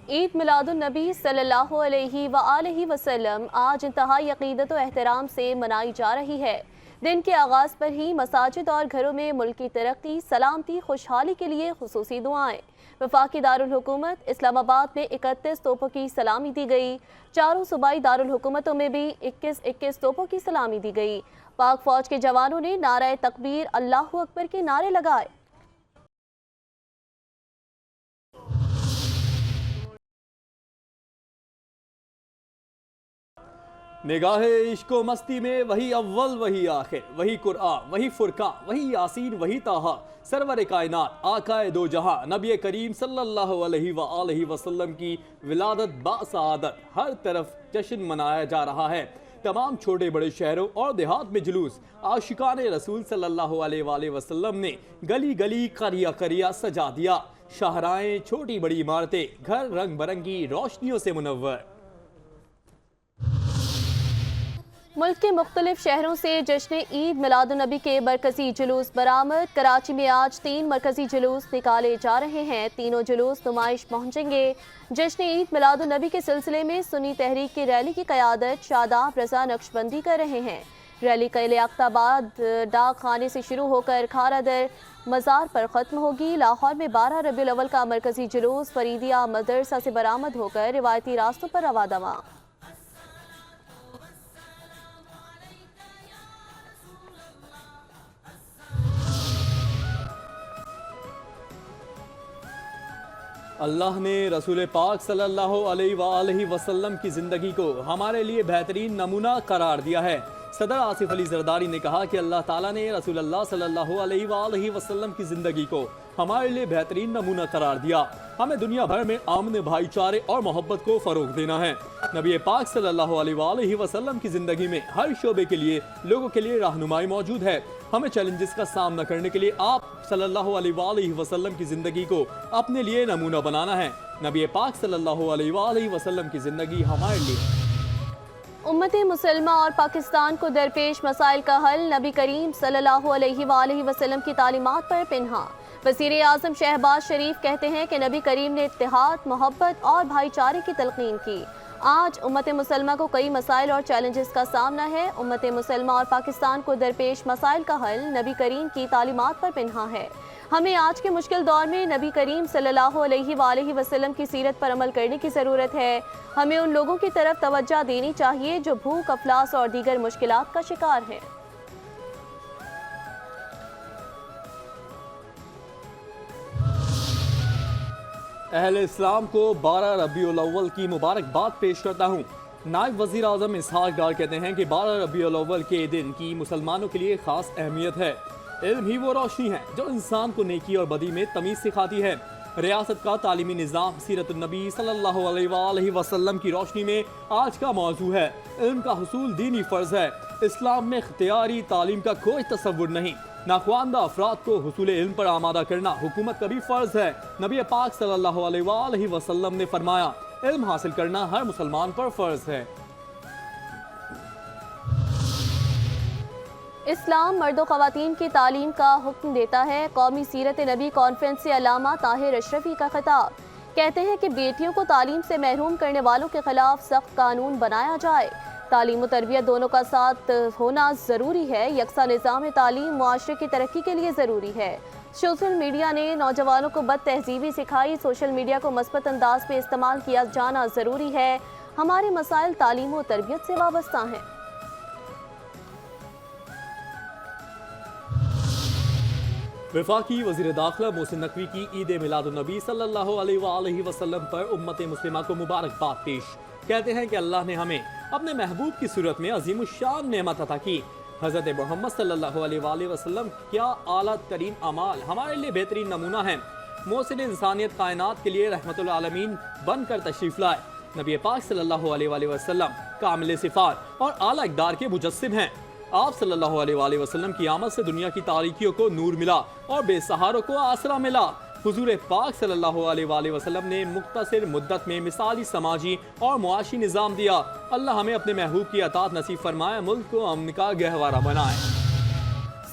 عید میلاد النبی صلی اللہ علیہ وآلہ وسلم آج انتہائی عقیدت و احترام سے منائی جا رہی ہے۔ دن کے آغاز پر ہی مساجد اور گھروں میں ملک کی ترقی، سلامتی، خوشحالی کے لیے خصوصی دعائیں۔ وفاقی دارالحکومت اسلام آباد میں 31 توپوں کی سلامی دی گئی۔ چاروں صوبائی دارالحکومتوں میں بھی 21 توپوں کی سلامی دی گئی۔ پاک فوج کے جوانوں نے نعرہ تکبیر، اللہ اکبر کے نعرے لگائے۔ نگاہ عشق و مستی میں وہی اول وہی آخر، وہی قرآن وہی فرقان وہی یاسین وہی طٰہٰ، سرور کائنات آقائے دو جہاں نبی کریم صلی اللہ علیہ وآلہ وسلم کی ولادت باسعادت ہر طرف جشن منایا جا رہا ہے۔ تمام چھوٹے بڑے شہروں اور دیہات میں جلوس عاشقان رسول صلی اللہ علیہ وآلہ وسلم نے گلی گلی قریہ قریہ سجا دیا۔ شاہراہیں، چھوٹی بڑی عمارتیں، گھر رنگ برنگی روشنیوں سے منور۔ ملک کے مختلف شہروں سے جشن عید میلاد النبی کے مرکزی جلوس برآمد۔ کراچی میں آج 3 مرکزی جلوس نکالے جا رہے ہیں۔ تینوں جلوس نمائش پہنچیں گے۔ جشن عید میلاد النبی کے سلسلے میں سنی تحریک کی ریلی کی قیادت شاداب رضا نقشبندی کر رہے ہیں۔ ریلی قلعہ لیاقت آباد ڈاک خانے سے شروع ہو کر کھارا در مزار پر ختم ہوگی۔ لاہور میں 12 ربیع الاول کا مرکزی جلوس فریدیہ مدرسہ سے برآمد ہو کر روایتی راستوں پر رواں دواں۔ اللہ نے رسول پاک صلی اللہ علیہ وآلہ وسلم کی زندگی کو ہمارے لیے بہترین نمونہ قرار دیا ہے۔ صدر آصف علی زرداری نے کہا کہ اللہ تعالیٰ نے رسول اللہ صلی اللہ علیہ وآلہ وسلم کی زندگی کو ہمارے لیے بہترین نمونہ قرار دیا۔ ہمیں دنیا بھر میں امن، بھائی چارے اور محبت کو فروغ دینا ہے۔ نبی پاک صلی اللہ علیہ وآلہ وسلم کی زندگی میں ہر شعبے کے لیے لوگوں کے لیے رہنمائی موجود ہے۔ ہمیں چیلنجز کا سامنا کرنے کے لیے آپ صلی اللہ علیہ وآلہ وسلم کی زندگی کو اپنے لیے نمونہ بنانا ہے۔ نبی پاک صلی اللہ علیہ وآلہ وسلم کی زندگی ہمارے لیے امت مسلمہ اور پاکستان کو درپیش مسائل کا حل، نبی کریم صلی اللہ علیہ وآلہ وسلم کی تعلیمات پر پنہاں۔ وزیر اعظم شہباز شریف کہتے ہیں کہ نبی کریم نے اتحاد، محبت اور بھائی چارے کی تلقین کی۔ آج امت مسلمہ کو کئی مسائل اور چیلنجز کا سامنا ہے۔ امت مسلمہ اور پاکستان کو درپیش مسائل کا حل نبی کریم کی تعلیمات پر پنہاں ہے۔ ہمیں آج کے مشکل دور میں نبی کریم صلی اللہ علیہ وآلہ وسلم کی سیرت پر عمل کرنے کی ضرورت ہے۔ ہمیں ان لوگوں کی طرف توجہ دینی چاہیے جو بھوک، افلاس اور دیگر مشکلات کا شکار ہیں۔ اہل اسلام کو 12 ربیع الاول کی مبارکباد پیش کرتا ہوں۔ نائب وزیر اعظم اسحاق ڈار کہتے ہیں کہ 12 ربیع الاول کے دن کی مسلمانوں کے لیے خاص اہمیت ہے۔ علم ہی وہ روشنی ہے جو انسان کو نیکی اور بدی میں تمیز سکھاتی ہے۔ ریاست کا تعلیمی نظام سیرت النبی صلی اللہ علیہ وآلہ وسلم کی روشنی میں آج کا موضوع ہے۔ علم کا حصول دینی فرض ہے۔ اسلام میں اختیاری تعلیم کا کوئی تصور نہیں۔ ناخواندہ افراد کو حصول علم پر آمادہ کرنا حکومت کا بھی فرض ہے۔ نبی پاک صلی اللہ علیہ وآلہ وسلم نے فرمایا، علم حاصل کرنا ہر مسلمان پر فرض ہے۔ اسلام مرد و خواتین کی تعلیم کا حکم دیتا ہے۔ قومی سیرت نبی کانفرنس سے علامہ طاہر اشرفی کا خطاب۔ کہتے ہیں کہ بیٹیوں کو تعلیم سے محروم کرنے والوں کے خلاف سخت قانون بنایا جائے۔ تعلیم و تربیت دونوں کا ساتھ ہونا ضروری ہے۔ یکساں نظام تعلیم معاشرے کی ترقی کے لیے ضروری ہے۔ سوشل میڈیا نے نوجوانوں کو بد تہذیبی سکھائی۔ سوشل میڈیا کو مثبت انداز میں استعمال کیا جانا ضروری ہے۔ ہمارے مسائل تعلیم و تربیت سے وابستہ ہیں۔ وفاقی وزیر داخلہ محسن نقوی کی عید میلاد النبی صلی اللہ علیہ وآلہ وسلم پر امت مسلمہ کو مبارکباد پیش۔ کہتے ہیں کہ اللہ نے ہمیں اپنے محبوب کی صورت میں عظیم الشان نعمت عطا کی۔ حضرت محمد صلی اللہ علیہ وآلہ وسلم کیا اعلیٰ ترین اعمال ہمارے لیے بہترین نمونہ ہیں۔ محسن انسانیت کائنات کے لیے رحمت العالمین بن کر تشریف لائے۔ نبی پاک صلی اللہ علیہ وآلہ وسلم کامل صفات اور اعلیٰ اقدار کے مجسم ہیں۔ آپ صلی اللہ علیہ وآلہ وسلم کی آمد سے دنیا کی تاریکیوں کو نور ملا اور بے سہاروں کو آسرا ملا۔ حضور پاک صلی اللہ علیہ وآلہ وسلم نے مختصر مدت میں مثالی سماجی اور معاشی نظام دیا۔ اللہ ہمیں اپنے محبوب کی اطاعت نصیب فرمائے، ملک کو امن کا گہوارہ بنائے۔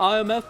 IMF